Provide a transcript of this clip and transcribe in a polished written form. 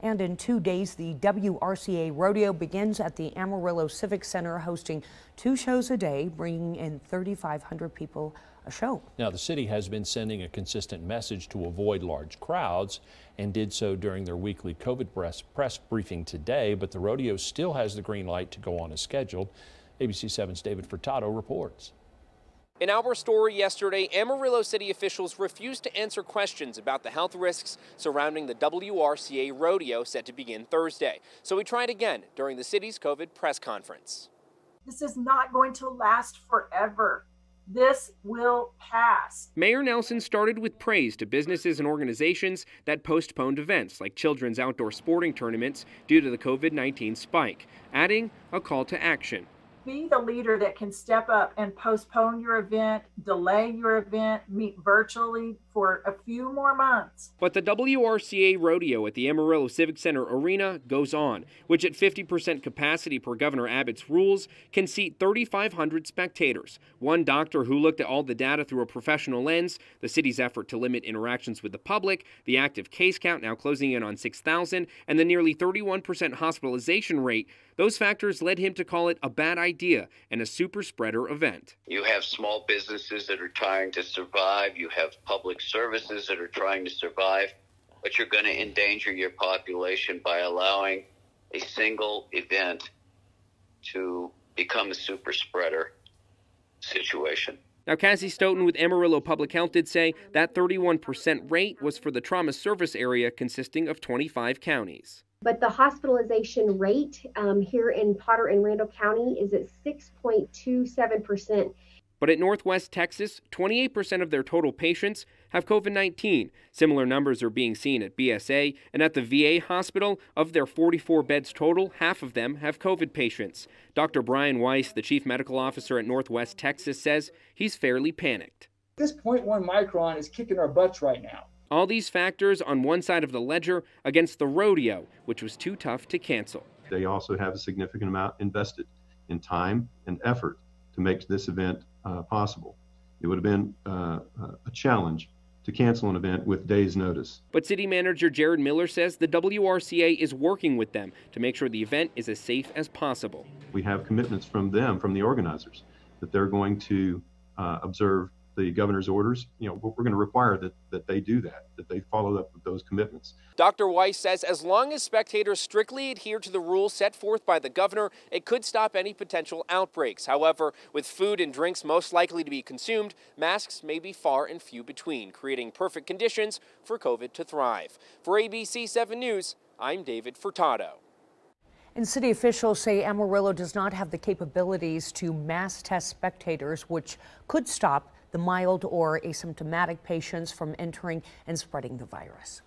And in 2 days, the WRCA Rodeo begins at the Amarillo Civic Center, hosting 2 shows a day, bringing in 3,500 people a show. Now, the city has been sending a consistent message to avoid large crowds and did so during their weekly COVID press briefing today, but the rodeo still has the green light to go on as scheduled. ABC 7's David Furtado reports. In our story yesterday, Amarillo city officials refused to answer questions about the health risks surrounding the WRCA Rodeo set to begin Thursday. So we tried again during the city's COVID press conference. This is not going to last forever. This will pass. Mayor Nelson started with praise to businesses and organizations that postponed events like children's outdoor sporting tournaments due to the COVID-19 spike, adding a call to action. Be the leader that can step up and postpone your event, delay your event, meet virtually for a few more months. But the WRCA Rodeo at the Amarillo Civic Center Arena goes on, which at 50% capacity per Governor Abbott's rules can seat 3,500 spectators. One doctor who looked at all the data through a professional lens, the city's effort to limit interactions with the public, the active case count now closing in on 6,000, and the nearly 31% hospitalization rate, those factors led him to call it a bad idea and a super spreader event. You have small businesses that are trying to survive. You have public services that are trying to survive, but you're going to endanger your population by allowing a single event to become a super spreader situation. Now, CASIE Stoughton with Amarillo Public Health did say that 31% rate was for the trauma service area consisting of 25 counties. But the hospitalization rate here in Potter and Randall County is at 6.27%. But at Northwest Texas, 28% of their total patients have COVID-19. Similar numbers are being seen at BSA, and at the VA hospital, of their 44 beds total, half of them have COVID patients. Dr. Brian Weiss, the chief medical officer at Northwest Texas, says he's fairly panicked. This 0.1 micron is kicking our butts right now. All these factors on one side of the ledger against the rodeo, which was too tough to cancel. They also have a significant amount invested in time and effort to make this event possible. It would have been a challenge to cancel an event with days' notice. But city manager Jared Miller says the WRCA is working with them to make sure the event is as safe as possible. We have commitments from them, from the organizers, that they're going to observe the governor's orders. You know, we're going to require that they do that they follow up with those commitments. Dr. Weiss says as long as spectators strictly adhere to the rules set forth by the governor, it could stop any potential outbreaks. However, with food and drinks most likely to be consumed, masks may be far and few between, creating perfect conditions for COVID to thrive. For ABC 7 News, I'm David Furtado. And city officials say Amarillo does not have the capabilities to mass test spectators, which could stop the mild or asymptomatic patients from entering and spreading the virus.